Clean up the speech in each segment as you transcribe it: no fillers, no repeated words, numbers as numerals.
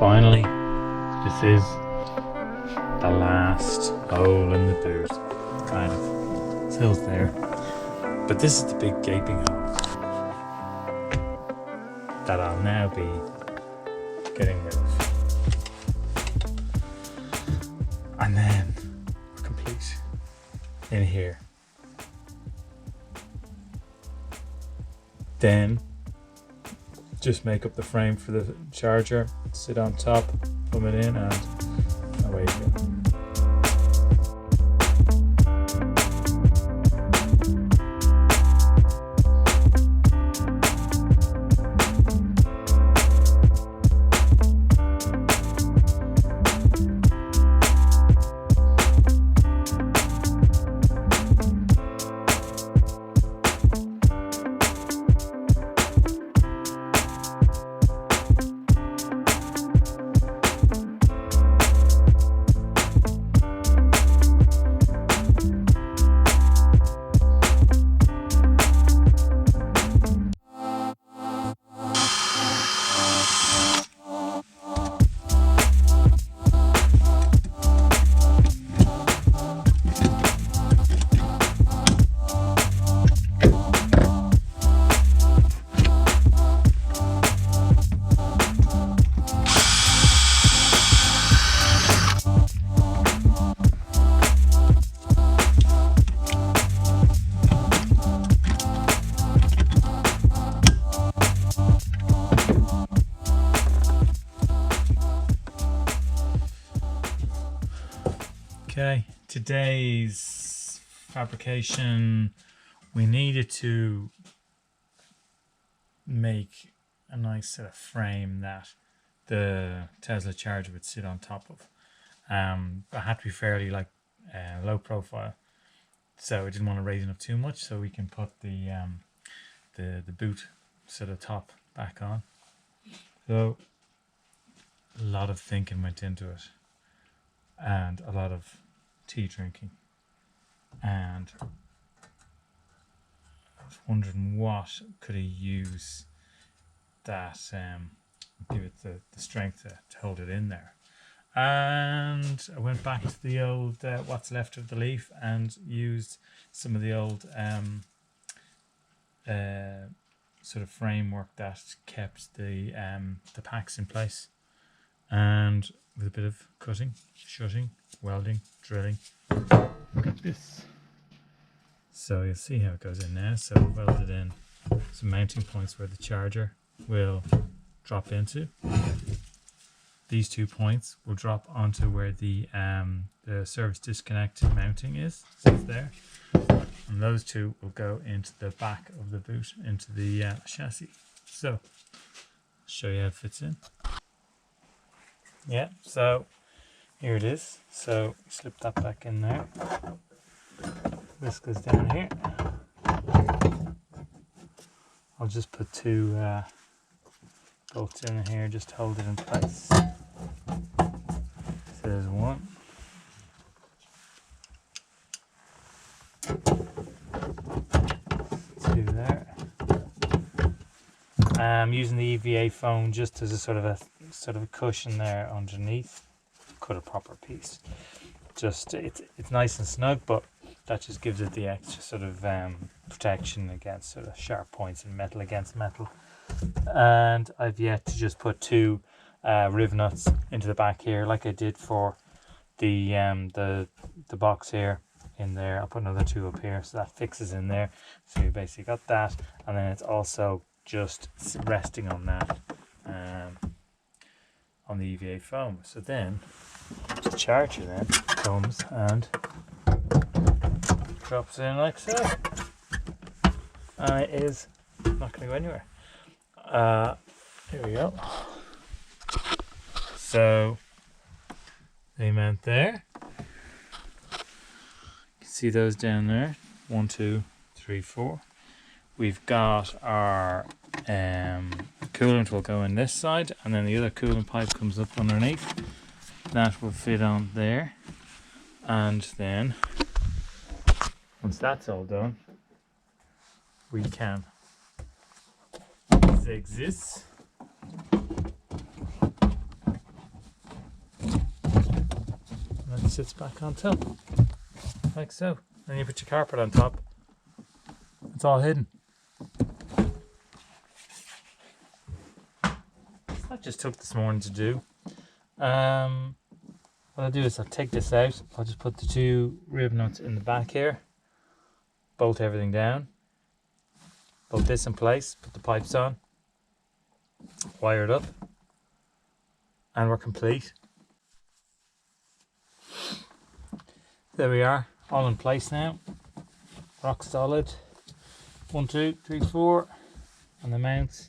Finally, this is the last hole in the boot. Kind of still there, but this is the big gaping hole that I'll now be getting rid of. And then we're complete in here. Then just make up the frame for the charger, sit on top, plumb it in, and away you go. Okay, today's fabrication, we needed to make a nice sort of frame that the Tesla charger would sit on top of. But it had to be fairly low profile, so I didn't want to raise it up too much, so we can put the boot sort of top back on. So a lot of thinking went into it, and a lot of tea drinking, and I was wondering what could I use that give it the strength to hold it in there. And I went back to the old what's left of the leaf and used some of the old sort of framework that kept the packs in place, and with a bit of cutting, shutting, welding, drilling. Look at this. So you'll see how it goes in now. So welded in some mounting points where the charger will drop into. These 2 points will drop onto where the service disconnect mounting is. So it's there. And those 2 will go into the back of the boot, into the chassis. So I'll show you how it fits in. Yeah, so here it is. So slip that back in there. This goes down here. I'll just put 2 bolts in here just to hold it in place. So there's 1. 2 there. I'm using the EVA foam just as a sort of a cushion there underneath. Cut a proper piece. Just it's nice and snug, but that just gives it the extra sort of protection against sort of sharp points and metal against metal. And I've yet to just put 2 riv nuts into the back here, like I did for the box here in there. I'll put another 2 up here, so that fixes in there. So you basically got that, and then it's also just resting on that on the EVA foam. So then the charger then comes and drops in like so, and it is not going to go anywhere. Here we go. So they mount there. You can see those down there. 1, 2, 3, 4. We've got our coolant will go in this side, and then the other coolant pipe comes up underneath. That will fit on there, and then once that's all done, we can zig this sits back on top, like so. Then you put your carpet on top. It's all hidden. That just took this morning to do. What I'll do is I'll take this out. I'll just put the 2 rib nuts in the back here. Bolt everything down. Bolt this in place. Put the pipes on. Wire it up. And we're complete. There we are. All in place now. Rock solid. 1, 2, 3, 4 on the mounts.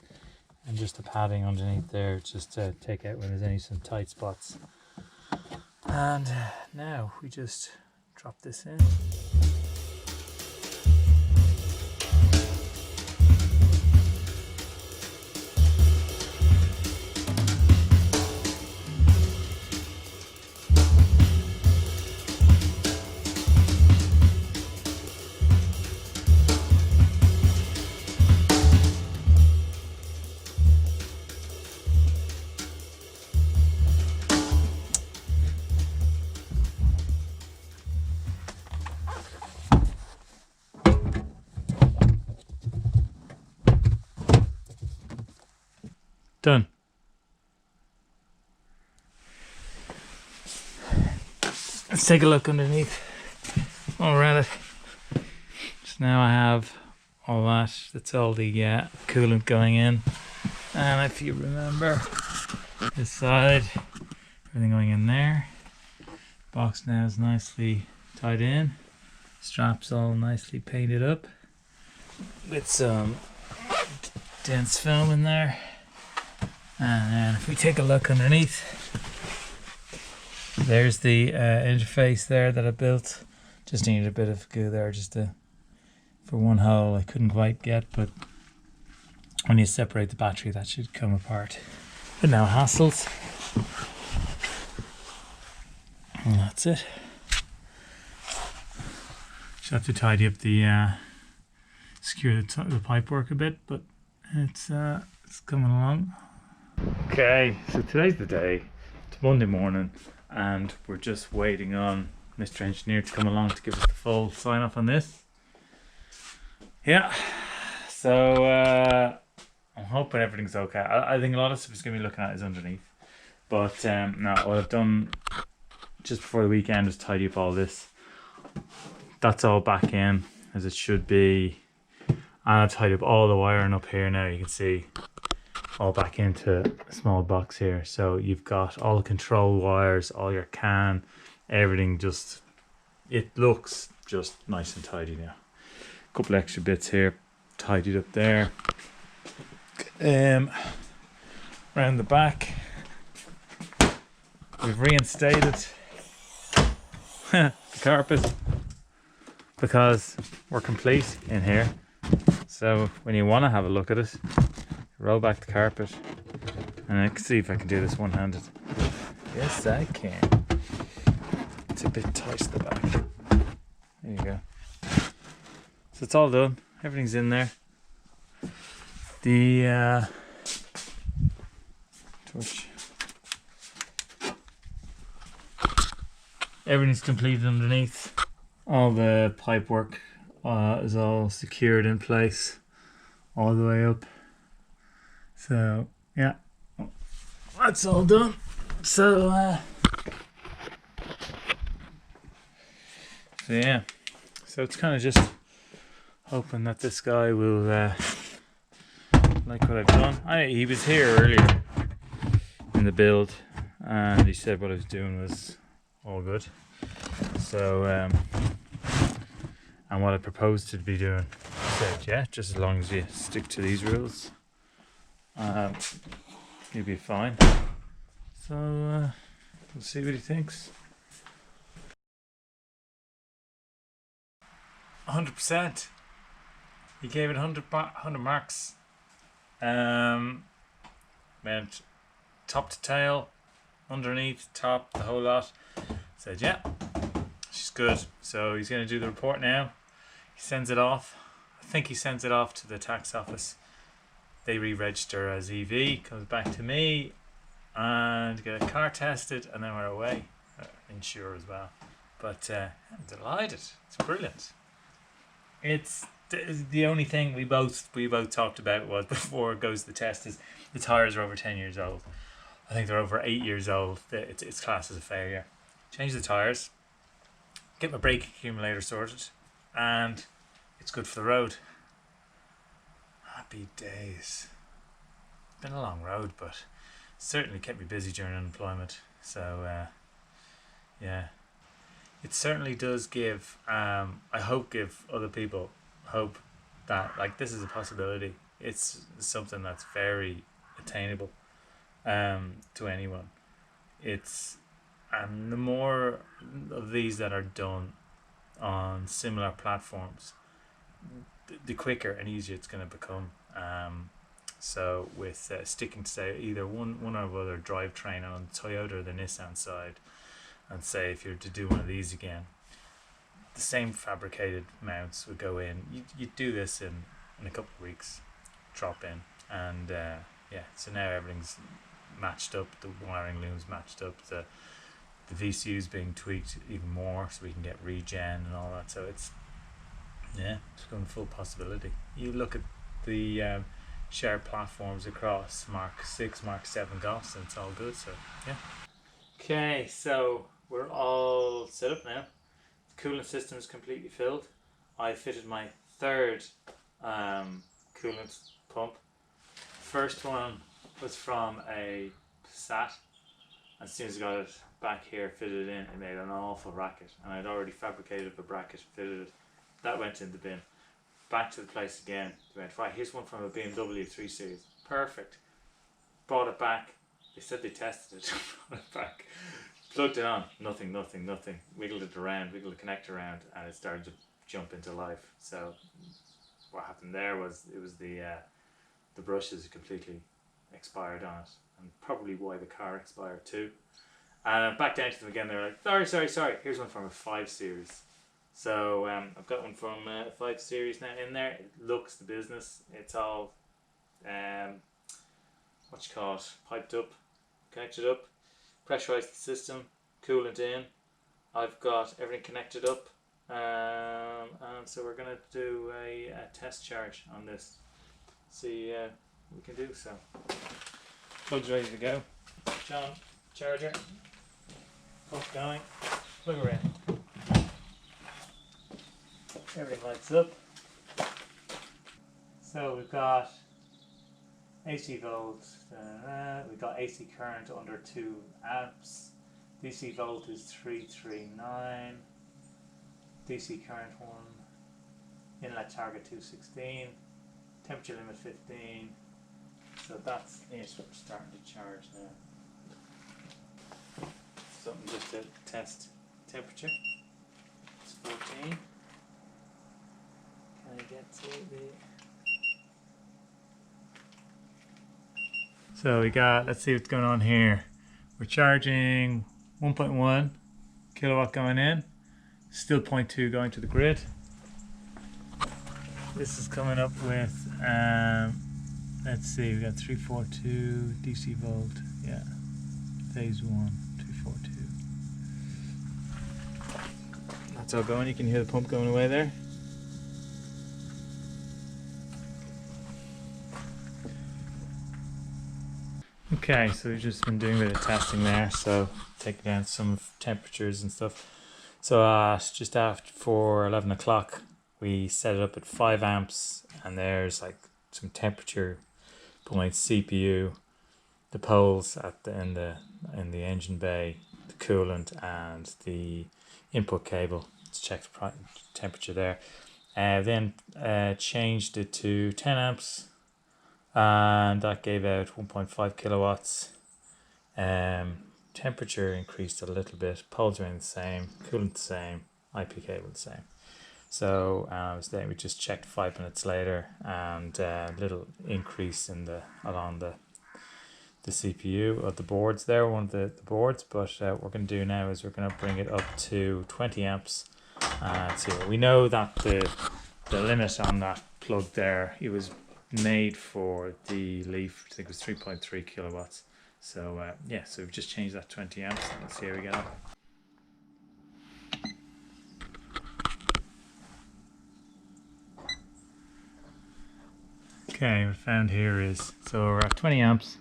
And just the padding underneath there, just to take out when there's some tight spots. And now we just drop this in. Done. Let's take a look underneath. All around it. So now I have all that. That's all the coolant going in. And if you remember, this side, everything going in there. Box now is nicely tied in. Straps all nicely painted up with some dense film in there. And then if we take a look underneath, there's the interface there that I built. Just needed a bit of glue there just for one hole I couldn't quite get, but when you separate the battery that should come apart. But no hassles. And that's it. Just have to tidy up the secure the pipe work a bit, but it's coming along. Okay, so today's the day. It's Monday morning and we're just waiting on Mr. Engineer to come along to give us the full sign off on this. Yeah, so I'm hoping everything's okay. I think a lot of stuff is going to be looking at is underneath, but no, what I've done just before the weekend was tidy up all this. That's all back in as it should be, and I've tidied up all the wiring up here. Now you can see all back into a small box here, so you've got all the control wires, all your CAN, everything. Just, it looks just nice and tidy now. A couple extra bits here tidied up there. Around the back we've reinstated the carpet because we're complete in here. So when you want to have a look at it, roll back the carpet, and I can see if I can do this one-handed. Yes, I can. It's a bit tight at the back. There you go. So it's all done. Everything's in there. The torch. Everything's completed underneath. All the pipe work is all secured in place all the way up. So yeah, that's all done. So yeah, so it's kind of just hoping that this guy will like what I've done. He was here earlier in the build and he said what I was doing was all good. So and what I proposed to be doing, he said yeah, just as long as you stick to these rules, you'll be fine. So we'll see what he thinks. 100%. He gave it 100 marks. Meant top to tail, underneath, top, the whole lot. Said yeah, she's good. So he's going to do the report now. He sends it off. I think he sends it off to the tax office. They re-register as EV, comes back to me, and get a car tested, and then we're away. insure as well. But I'm delighted. It's brilliant. It's the only thing we both talked about was before it goes to the test is the tires are over 10 years old. I think they're over 8 years old. It's classed as a failure. Change the tires, get my brake accumulator sorted, and it's good for the road. Happy days. Been a long road, but certainly kept me busy during unemployment. So yeah, it certainly does give. I hope give other people hope that like this is a possibility. It's something that's very attainable to anyone. It's and the more of these that are done on similar platforms, the quicker and easier it's going to become. So with sticking to say either one or other drivetrain on Toyota or the Nissan side, and say if you're to do one of these again, the same fabricated mounts would go in. You'd do this in a couple of weeks, drop in, and yeah. So now everything's matched up. The wiring loom's matched up. The VCU's being tweaked even more, so we can get regen and all that. So it's going full possibility. You look at the shared platforms across Mark 6, Mark 7 Golfs, and it's all good. So yeah. Okay, so we're all set up now. The coolant system is completely filled. I fitted my third coolant pump. First one was from a Passat. As soon as I got it back here, fitted it in, it made an awful racket. And I'd already fabricated a bracket, fitted it. That went in the bin. Back to the place again. They went, right, here's one from a BMW 3 Series. Perfect. Brought it back. They said they tested it. Brought it back. Plugged it on. Nothing. Wiggled it around, wiggled the connector around, and it started to jump into life. So what happened there was it was the brushes completely expired on it, and probably why the car expired too. And back down to them again. They're like, sorry. Here's one from a 5 Series. So I've got one from a 5 Series now in there. It looks the business. It's all piped up, connected up, pressurized the system, coolant in. I've got everything connected up, and so we're gonna do a test charge on this. See what we can do. So plug's ready to go. John, charger, pump going, plug around. Everything lights up. So we've got AC volts, we've got AC current under 2 amps, DC volt is 339, DC current 1, inlet target 216, temperature limit 15, so that's it. We're starting to charge now. Something just to test temperature. It's 14. Can I get to the... So we got, let's see what's going on here. We're charging 1.1 kilowatt going in, still 0.2 going to the grid. This is coming up with, let's see, we got 342 DC volt, yeah, phase 1, 342. That's all going, you can hear the pump going away there. Okay, so we've just been doing a bit of testing there, so taking down some temperatures and stuff. So just after 11 o'clock, we set it up at 5 amps, and there's like some temperature points, CPU, the poles in the engine bay, the coolant, and the input cable to check the temperature there. Then changed it to 10 amps. And that gave out 1.5 kilowatts. Temperature increased a little bit, poles remained the same, coolant the same, IP cable the same. So then we just checked 5 minutes later, and a little increase in along the CPU of the boards there, one of the boards. But what we're going to do now is we're going to bring it up to 20 amps. So we know that the limit on that plug there, it was made for the Leaf, I think it was 3.3 kilowatts. So yeah, so we've just changed that 20 amps. Let's see how we get on. Okay, what I found here is, so we're at 20 amps,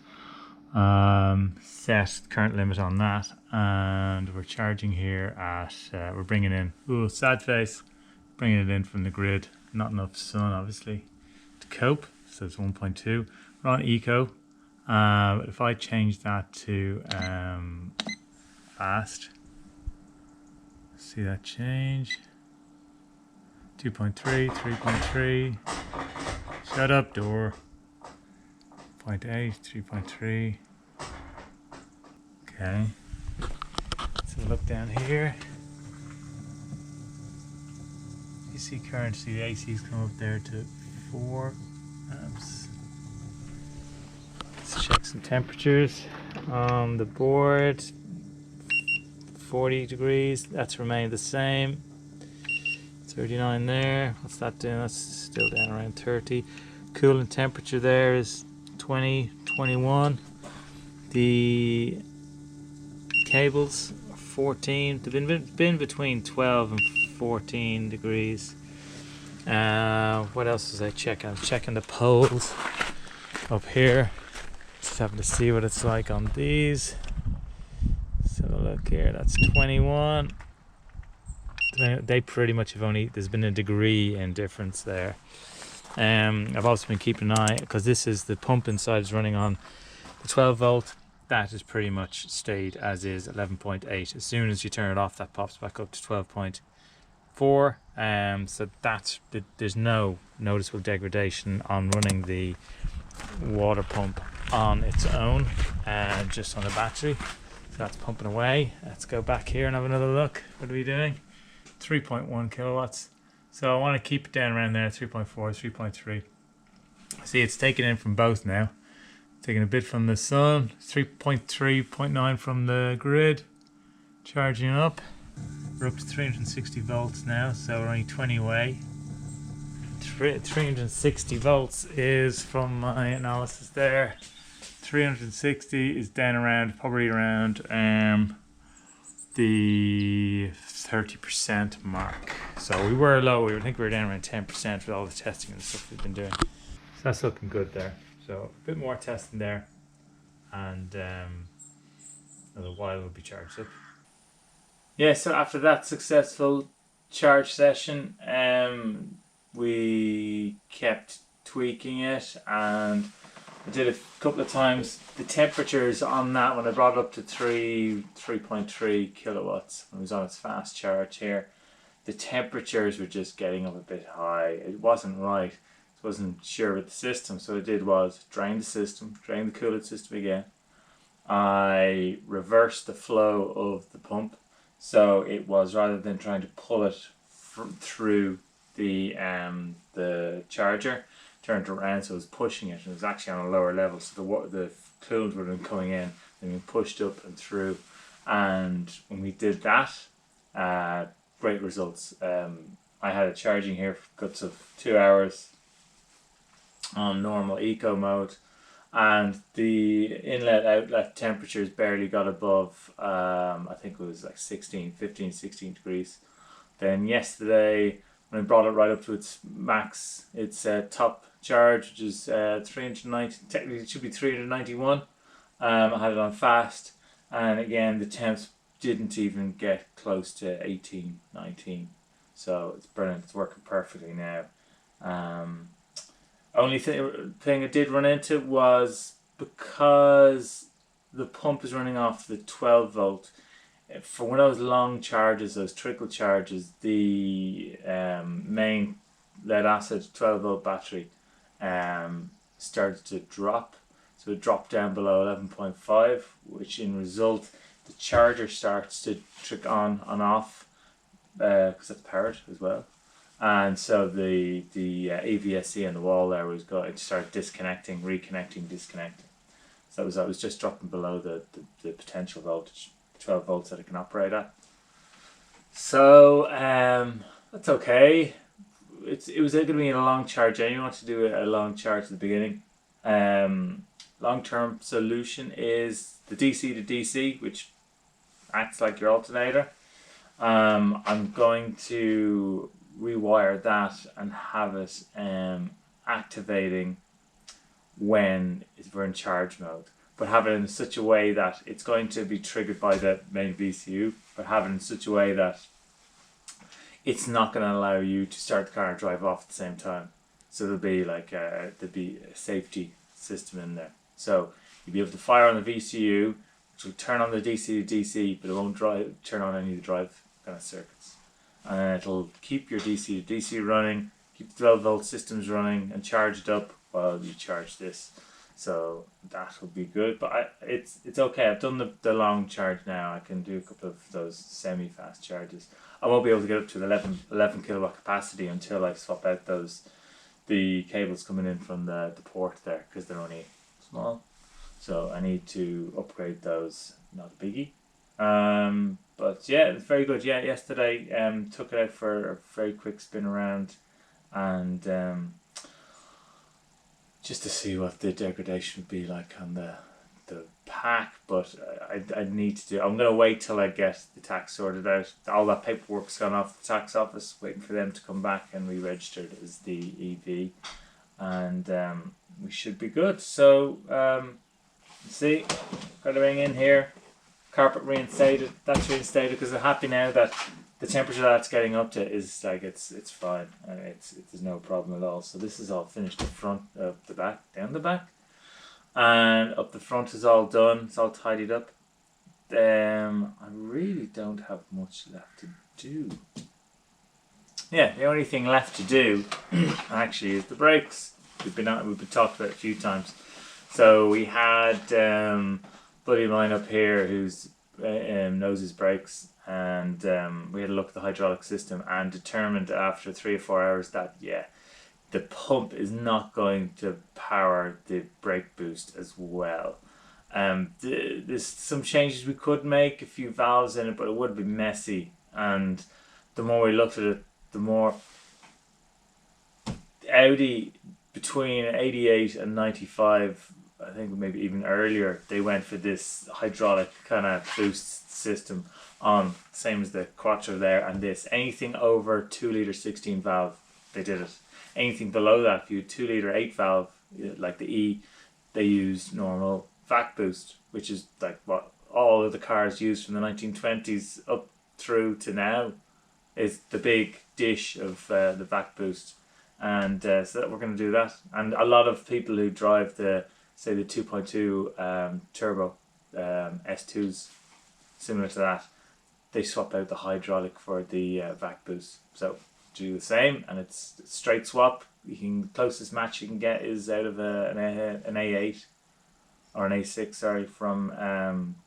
set current limit on that, and we're charging here at, we're bringing in, ooh, sad face, bringing it in from the grid, not enough sun obviously to cope, so it's 1.2. We're on eco. If I change that to fast, see that change, 2.3, 3.3, shut up door, 0.8, 3.3. Okay, so look down here, you see current, see the AC's come up there to 4 amps. Let's check some temperatures on the board. 40 degrees, that's remained the same. 39 there, what's that doing? That's still down around 30. Coolant temperature there is 20, 21. The cables are 14. They've been between 12 and 14 degrees. What else was I checking? I'm checking the poles up here. Just having to see what it's like on these. So look here, that's 21. They pretty much have only, there's been a degree in difference there. I've also been keeping an eye, because this is the pump inside is running on the 12 volt. That is pretty much stayed as is, 11.8. As soon as you turn it off, that pops back up to 12.4. So that's, there's no noticeable degradation on running the water pump on its own, just on the battery. So that's pumping away. Let's go back here and have another look. What are we doing? 3.1 kilowatts. So I want to keep it down around there, 3.4, 3.3. See, it's taken in from both now. Taking a bit from the sun, 3.3, 0.9 from the grid. Charging up. We're up to 360 volts now, so we're only 20 away. 360 volts is, from my analysis there, 360 is down around, probably around the 30% mark. So we were low, I think we were down around 10% with all the testing and stuff we've been doing. So that's looking good there. So a bit more testing there, and another while will be charged up. Yeah, so after that successful charge session, we kept tweaking it, and I did a couple of times. The temperatures on that, when I brought it up to 3.3 kilowatts, when it was on its fast charge here, the temperatures were just getting up a bit high. It wasn't right. I wasn't sure with the system, so what I did was drain the system, drain the coolant system again. I reversed the flow of the pump, so it was, rather than trying to pull it through the charger, turned around, so it was pushing it, and it was actually on a lower level, so the coolant would have been coming in and being pushed up and through. And when we did that, great results. I had it charging here for guts of 2 hours on normal eco mode, and the inlet outlet temperatures barely got above, I think it was like 15, 16 degrees. Then yesterday, when I brought it right up to its max, its top charge, which is 390, technically it should be 391. I had it on fast, and again the temps didn't even get close to 18, 19. So it's brilliant, it's working perfectly now. Only thing I did run into was, because the pump is running off the 12 volt, for one of those long charges, those trickle charges, the main lead acid 12 volt battery started to drop. So it dropped down below 11.5, which in result the charger starts to trick on and off, because it's powered as well. And so the AVSC on the wall there was going, it started disconnecting, reconnecting, disconnecting. So that was just dropping below the potential voltage, 12 volts that it can operate at. So that's okay. It was going to be in a long charge. I want to do a long charge at the beginning. Long-term solution is the DC to DC, which acts like your alternator. I'm going to rewire that and have it activating when we're in charge mode, but have it in such a way that it's going to be triggered by the main VCU, but have it in such a way that it's not going to allow you to start the car and drive off at the same time. So there'll be like a safety system in there. So you'll be able to fire on the VCU, which will turn on the DC to DC, but it won't turn on any of the drive kind of circuits. And it'll keep your DC to DC running, keep the 12 volt systems running and charged up while you charge this. So that will be good, but it's okay. I've done the long charge now. I can do a couple of those semi-fast charges. I won't be able to get up to the 11 kilowatt capacity until I swap out the cables coming in from the port there, because they're only small. So I need to upgrade those. Not a biggie. But yeah, it's very good. Yeah, yesterday took it out for a very quick spin around, and just to see what the degradation would be like on the pack. But I need to do. I'm gonna wait till I get the tax sorted out. All that paperwork's gone off the tax office, waiting for them to come back and re-registered as the EV, and we should be good. So see, got a ring in here. Carpet reinstated. That's reinstated because I'm happy now that the temperature that's getting up to is like it's fine, and there's no problem at all. So this is all finished. The front, the back, down the back, and up the front is all done. It's all tidied up. I really don't have much left to do. Yeah, the only thing left to do actually is the brakes. We've been talked about it a few times. So we had buddy of mine up here who's knows his brakes, and we had a look at the hydraulic system and determined after 3 or 4 hours that the pump is not going to power the brake boost as well. There's some changes we could make, a few valves in it, but it would be messy, and the more we looked at it, the more Audi between 88 and 95, I think maybe even earlier, they went for this hydraulic kind of boost system on, same as the Quattro there, and this. Anything over 2 litre 16 valve, they did it. Anything below that, if you had 2 litre 8 valve, like the E, they used normal vac boost, which is like what all of the cars used from the 1920s up through to now, is the big dish of the vac boost. And so that we're going to do that. And a lot of people who drive the 2.2 turbo S2s, similar to that, they swap out the hydraulic for the vac boost. So do the same, and it's a straight swap. The closest match you can get is out of an A8 or an A6, sorry, from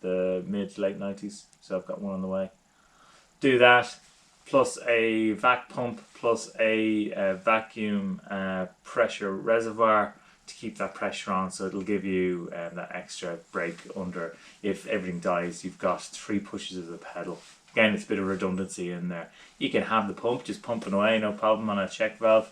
the mid to late 90s. So I've got one on the way. Do that, plus a vac pump, plus a vacuum pressure reservoir to keep that pressure on, so it'll give you that extra brake under. If everything dies, you've got 3 pushes of the pedal. Again, it's a bit of redundancy in there. You can have the pump just pumping away, no problem, on a check valve.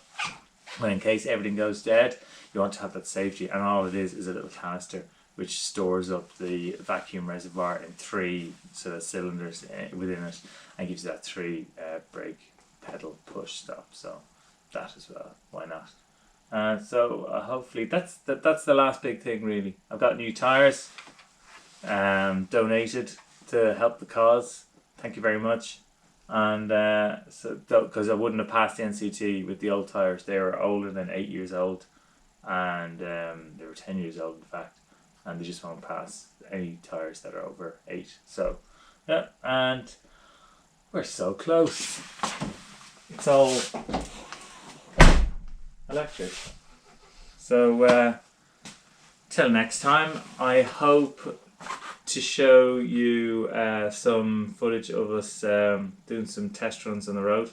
But in case everything goes dead, you want to have that safety, and all it is a little canister which stores up the vacuum reservoir in 3 sort of cylinders within it, and gives you that 3 brake pedal push stop. So that as well, why not? So hopefully that's the last big thing really. I've got new tyres donated to help the cause. Thank you very much. And so because I wouldn't have passed the NCT with the old tyres, they were older than 8 years old, and they were 10 years old in fact, and they just won't pass any tyres that are over 8. So yeah, and we're so close. It's all electric. So till next time, I hope to show you some footage of us doing some test runs on the road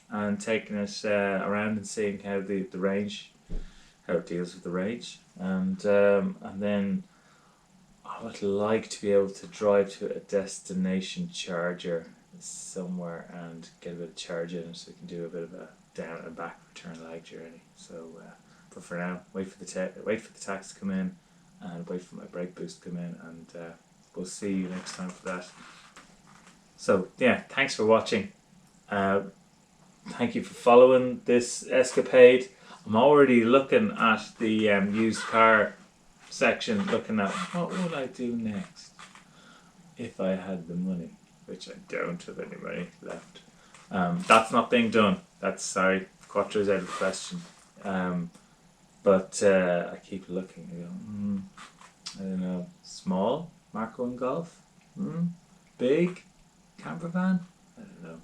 and taking it around and seeing how the range, how it deals with the range, and then I would like to be able to drive to a destination charger somewhere and get a bit of charge in it, so we can do a bit of a down and back return leg journey. So but for now, wait for the tax to come in and wait for my brake boost to come in, and we'll see you next time for that. So yeah, thanks for watching. Thank you for following this escapade. I'm already looking at the used car section, looking at what would I do next if I had the money, which I don't have any money left. That's not being done. That's, sorry, Quattro's out of the question. But I keep looking. I go, I don't know. Small Mark 1 Golf? Big camper van? I don't know.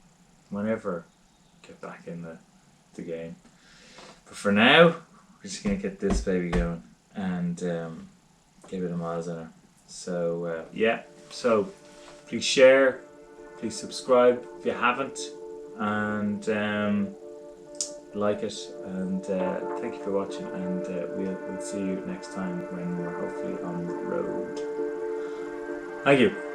Whenever I get back in the game. But for now, we're just going to get this baby going and get a bit of miles in her. So, yeah. So, please share. Please subscribe if you haven't. And like it. And thank you for watching. And we'll see you next time when we're hopefully on the road. Thank you.